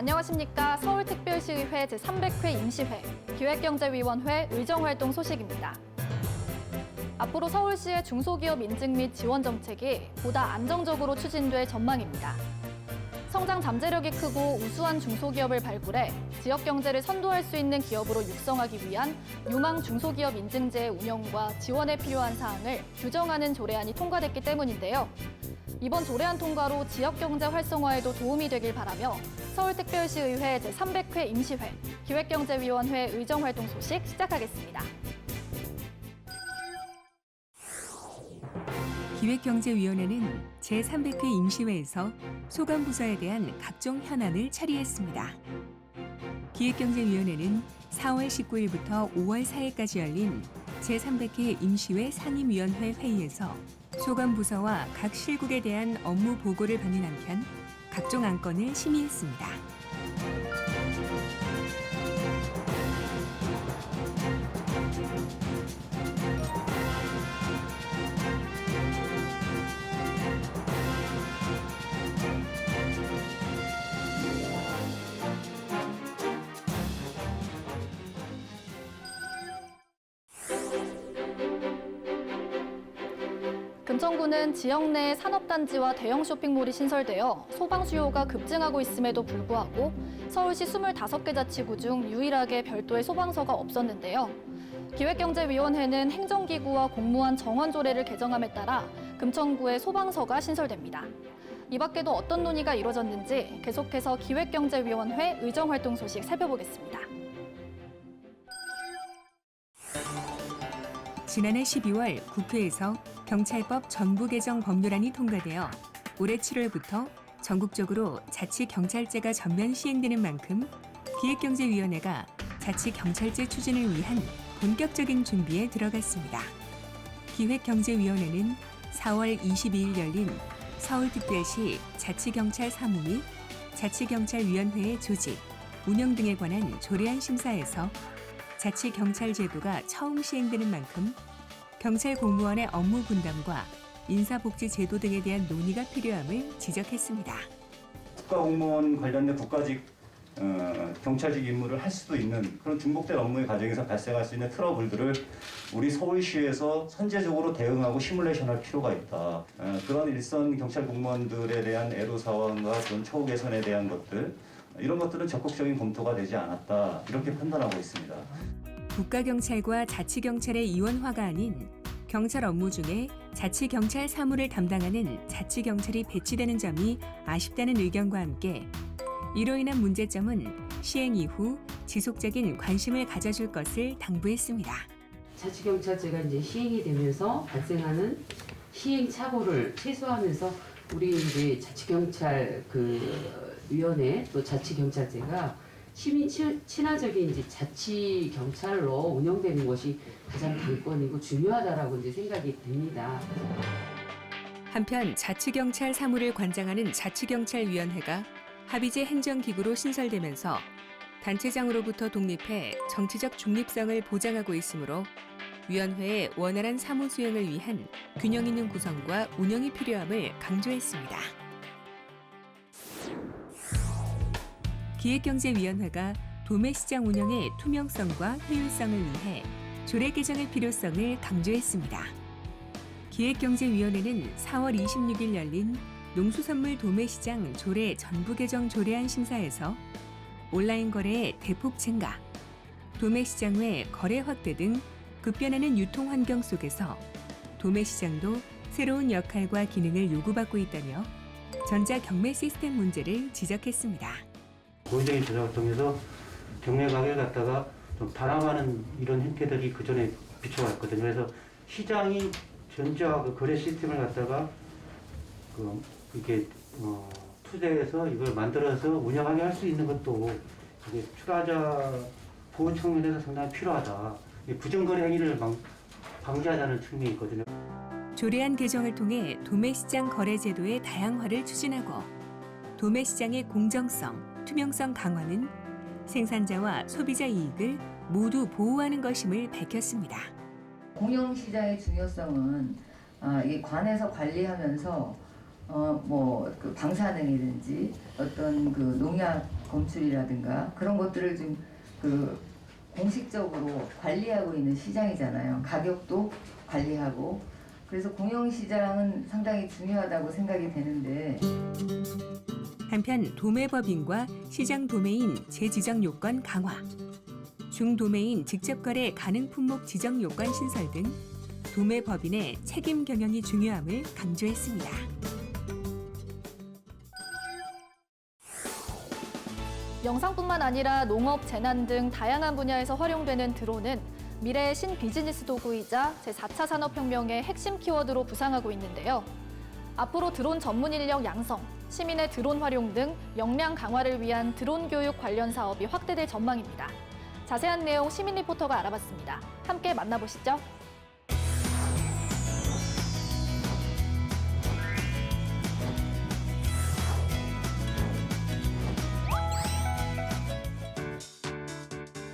안녕하십니까. 서울특별시의회 제300회 임시회 기획경제위원회 의정활동 소식입니다. 앞으로 서울시의 중소기업 인증 및 지원 정책이 보다 안정적으로 추진될 전망입니다. 성장 잠재력이 크고 우수한 중소기업을 발굴해 지역 경제를 선도할 수 있는 기업으로 육성하기 위한 유망 중소기업 인증제의 운영과 지원에 필요한 사항을 규정하는 조례안이 통과됐기 때문인데요. 이번 조례안 통과로 지역 경제 활성화에도 도움이 되길 바라며 서울특별시의회 제300회 임시회 기획경제위원회 의정활동 소식 시작하겠습니다. 기획경제위원회는 제300회 임시회에서 소관부서에 대한 각종 현안을 처리했습니다. 기획경제위원회는 4월 19일부터 5월 4일까지 열린 제300회 임시회 상임위원회 회의에서 소관부서와 각 실국에 대한 업무 보고를 받는 한편 각종 안건을 심의했습니다. 금천구는 지역 내 산업단지와 대형 쇼핑몰이 신설되어 소방 수요가 급증하고 있음에도 불구하고 서울시 25개 자치구 중 유일하게 별도의 소방서가 없었는데요. 기획경제위원회는 행정기구와 공무원 정원조례를 개정함에 따라 금천구에 소방서가 신설됩니다. 이 밖에도 어떤 논의가 이루어졌는지 계속해서 기획경제위원회 의정활동 소식 살펴보겠습니다. 지난해 12월 국회에서 경찰법 전부 개정 법률안이 통과되어 올해 7월부터 전국적으로 자치경찰제가 전면 시행되는 만큼 기획경제위원회가 자치경찰제 추진을 위한 본격적인 준비에 들어갔습니다. 기획경제위원회는 4월 22일 열린 서울특별시 자치경찰 사무 및 자치경찰위원회의 조직, 운영 등에 관한 조례안 심사에서 자치경찰제도가 처음 시행되는 만큼 경찰 공무원의 업무 분담과 인사복지 제도 등에 대한 논의가 필요함을 지적했습니다. 국가공무원 관련된 국가직 경찰직 임무를 할 수도 있는 그런 중복된 업무의 과정에서 발생할 수 있는 트러블들을 우리 서울시에서 선제적으로 대응하고 시뮬레이션할 필요가 있다. 그런 일선 경찰 공무원들에 대한 애로사항과 그런 처우 개선에 대한 것들 이런 것들은 적극적인 검토가 되지 않았다 이렇게 판단하고 있습니다. 국가경찰과 자치경찰의 이원화가 아닌 경찰 업무 중에 자치경찰 사무를 담당하는 자치경찰이 배치되는 점이 아쉽다는 의견과 함께 이로 인한 문제점은 시행 이후 지속적인 관심을 가져줄 것을 당부했습니다. 자치경찰제가 이제 시행이 되면서 발생하는 시행착오를 최소화하면서 우리 이제 자치경찰 위원회 또 자치경찰제가 시민 친화적인 이제 자치경찰로 운영되는 것이 가장 관건이고 중요하다라고 이제 생각이 듭니다. 한편 자치경찰 사무를 관장하는 자치경찰위원회가 합의제 행정기구로 신설되면서 단체장으로부터 독립해 정치적 중립성을 보장하고 있으므로 위원회의 원활한 사무 수행을 위한 균형 있는 구성과 운영이 필요함을 강조했습니다. 기획경제위원회가 도매시장 운영의 투명성과 효율성을 위해 조례 개정의 필요성을 강조했습니다. 기획경제위원회는 4월 26일 열린 농수산물 도매시장 조례 전부 개정 조례안 심사에서 온라인 거래의 대폭 증가, 도매시장 외 거래 확대 등 급변하는 유통 환경 속에서 도매시장도 새로운 역할과 기능을 요구받고 있다며 전자 경매 시스템 문제를 지적했습니다. 고의적인 조작을 통해서 경매 가격을 갖다가 좀 반환하는 이런 형태들이 그 전에 비춰왔거든요. 그래서 시장이 전자 거래 시스템을 갖다가 이렇게 투자해서 이걸 만들어서 운영하게 할 수 있는 것도 이게 출하자 보호 측면에서 상당히 필요하다. 부정거래 행위를 방지하자는 측면이 있거든요. 조례안 개정을 통해 도매시장 거래 제도의 다양화를 추진하고 도매시장의 공정성, 투명성 강화는 생산자와 소비자 이익을 모두 보호하는 것임을 밝혔습니다. 공영시장의 중요성은 이 관에서 관리하면서 그 방사능이든지 어떤 그 농약 검출이라든가 그런 것들을 좀 그 공식적으로 관리하고 있는 시장이잖아요. 가격도 관리하고. 그래서 공영시장은 상당히 중요하다고 생각이 되는데 한편 도매법인과 시장 도매인 재지정 요건 강화, 중도매인 직접 거래 가능 품목 지정 요건 신설 등 도매법인의 책임 경영이 중요함을 강조했습니다. 영상뿐만 아니라 농업, 재난 등 다양한 분야에서 활용되는 드론은 미래의 신비즈니스 도구이자 제4차 산업혁명의 핵심 키워드로 부상하고 있는데요. 앞으로 드론 전문 인력 양성, 시민의 드론 활용 등 역량 강화를 위한 드론 교육 관련 사업이 확대될 전망입니다. 자세한 내용 시민 리포터가 알아봤습니다. 함께 만나보시죠.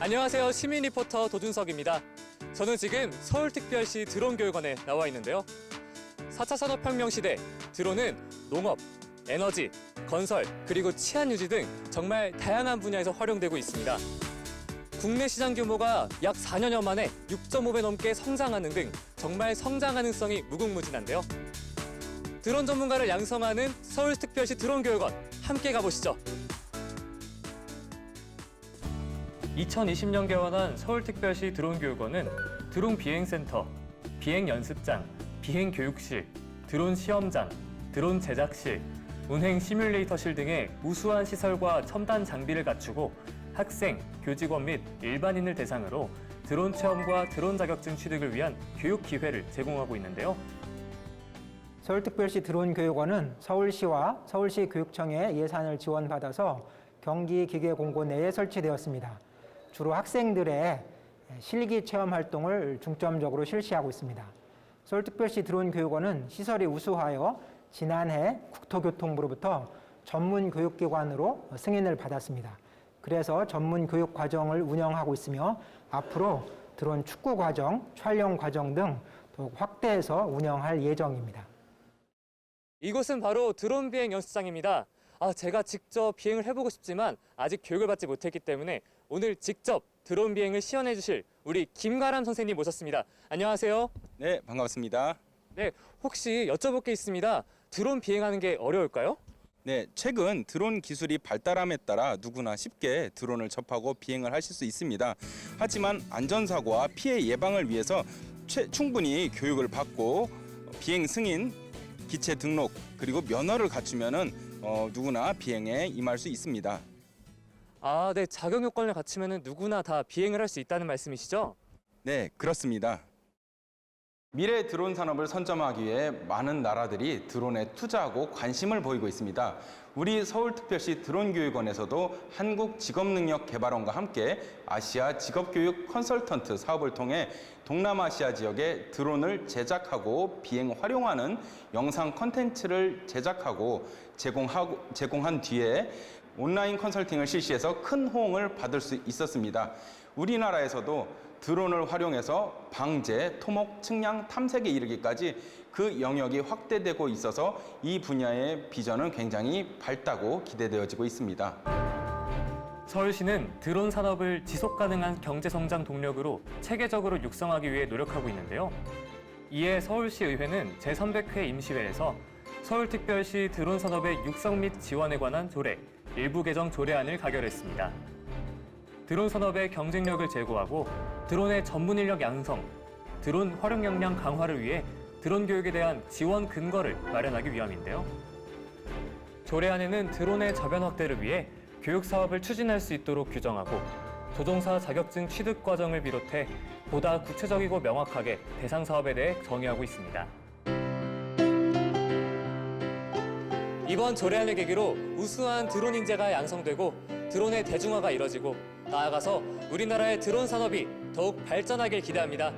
안녕하세요. 시민 리포터 도준석입니다. 저는 지금 서울특별시 드론교육원에 나와 있는데요. 4차 산업혁명 시대 드론은 농업, 에너지, 건설, 그리고 치안 유지 등 정말 다양한 분야에서 활용되고 있습니다. 국내 시장 규모가 약 4년여 만에 6.5배 넘게 성장하는 등 정말 성장 가능성이 무궁무진한데요. 드론 전문가를 양성하는 서울특별시 드론교육원 함께 가보시죠. 2020년 개원한 서울특별시 드론교육원은 드론 비행센터, 비행연습장, 비행교육실, 드론 시험장, 드론 제작실, 운행 시뮬레이터실 등의 우수한 시설과 첨단 장비를 갖추고 학생, 교직원 및 일반인을 대상으로 드론 체험과 드론 자격증 취득을 위한 교육 기회를 제공하고 있는데요. 서울특별시 드론교육원은 서울시와 서울시 교육청의 예산을 지원받아서 경기기계공고 내에 설치되었습니다. 주로 학생들의 실기 체험 활동을 중점적으로 실시하고 있습니다. 서울특별시 드론교육원은 시설이 우수하여 지난해 국토교통부로부터 전문 교육기관으로 승인을 받았습니다. 그래서 전문 교육 과정을 운영하고 있으며 앞으로 드론 축구 과정, 촬영 과정 등 더욱 확대해서 운영할 예정입니다. 이곳은 바로 드론 비행 연습장입니다. 제가 직접 비행을 해보고 싶지만 아직 교육을 받지 못했기 때문에 오늘 직접 드론 비행을 시연해 주실 우리 김가람 선생님 모셨습니다. 안녕하세요. 네, 반갑습니다. 네, 혹시 여쭤볼 게 있습니다. 드론 비행하는 게 어려울까요? 네, 최근 드론 기술이 발달함에 따라 누구나 쉽게 드론을 접하고 비행을 하실 수 있습니다. 하지만 안전사고와 피해 예방을 위해서 충분히 교육을 받고 비행 승인, 기체 등록, 그리고 면허를 갖추면은 누구나 비행에 임할 수 있습니다. 네, 자격 요건을 갖추면 누구나 다 비행을 할 수 있다는 말씀이시죠? 네, 그렇습니다. 미래 드론 산업을 선점하기 위해 많은 나라들이 드론에 투자하고 관심을 보이고 있습니다. 우리 서울특별시 드론교육원에서도 한국직업능력개발원과 함께 아시아 직업교육 컨설턴트 사업을 통해 동남아시아 지역에 드론을 제작하고 비행 활용하는 영상 콘텐츠를 제작하고 제공한 뒤에 온라인 컨설팅을 실시해서 큰 호응을 받을 수 있었습니다. 우리나라에서도 드론을 활용해서 방제, 토목, 측량, 탐색에 이르기까지 그 영역이 확대되고 있어서 이 분야의 비전은 굉장히 밝다고 기대되어지고 있습니다. 서울시는 드론 산업을 지속 가능한 경제 성장 동력으로 체계적으로 육성하기 위해 노력하고 있는데요. 이에 서울시 의회는 제300회 임시회에서 서울특별시 드론 산업의 육성 및 지원에 관한 조례, 일부 개정 조례안을 가결했습니다. 드론 산업의 경쟁력을 제고하고 드론의 전문 인력 양성, 드론 활용 역량 강화를 위해 드론 교육에 대한 지원 근거를 마련하기 위함인데요. 조례안에는 드론의 저변 확대를 위해 교육 사업을 추진할 수 있도록 규정하고 조종사 자격증 취득 과정을 비롯해 보다 구체적이고 명확하게 대상 사업에 대해 정의하고 있습니다. 이번 조례안을 계기로 우수한 드론 인재가 양성되고 드론의 대중화가 이뤄지고 나아가서 우리나라의 드론 산업이 더욱 발전하길 기대합니다.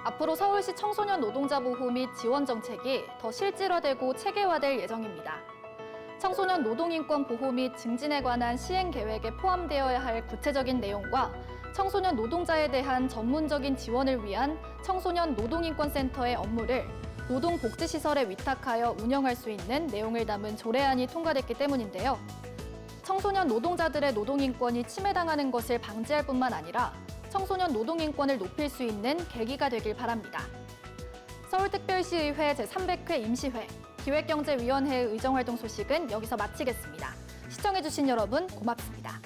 앞으로 서울시 청소년 노동자 보호 및 지원 정책이 더 실질화되고 체계화될 예정입니다. 청소년 노동인권 보호 및 증진에 관한 시행 계획에 포함되어야 할 구체적인 내용과 청소년 노동자에 대한 전문적인 지원을 위한 청소년 노동인권센터의 업무를 노동복지시설에 위탁하여 운영할 수 있는 내용을 담은 조례안이 통과됐기 때문인데요. 청소년 노동자들의 노동인권이 침해당하는 것을 방지할 뿐만 아니라 청소년 노동인권을 높일 수 있는 계기가 되길 바랍니다. 서울특별시의회 제300회 임시회, 기획경제위원회의 의정활동 소식은 여기서 마치겠습니다. 시청해주신 여러분 고맙습니다.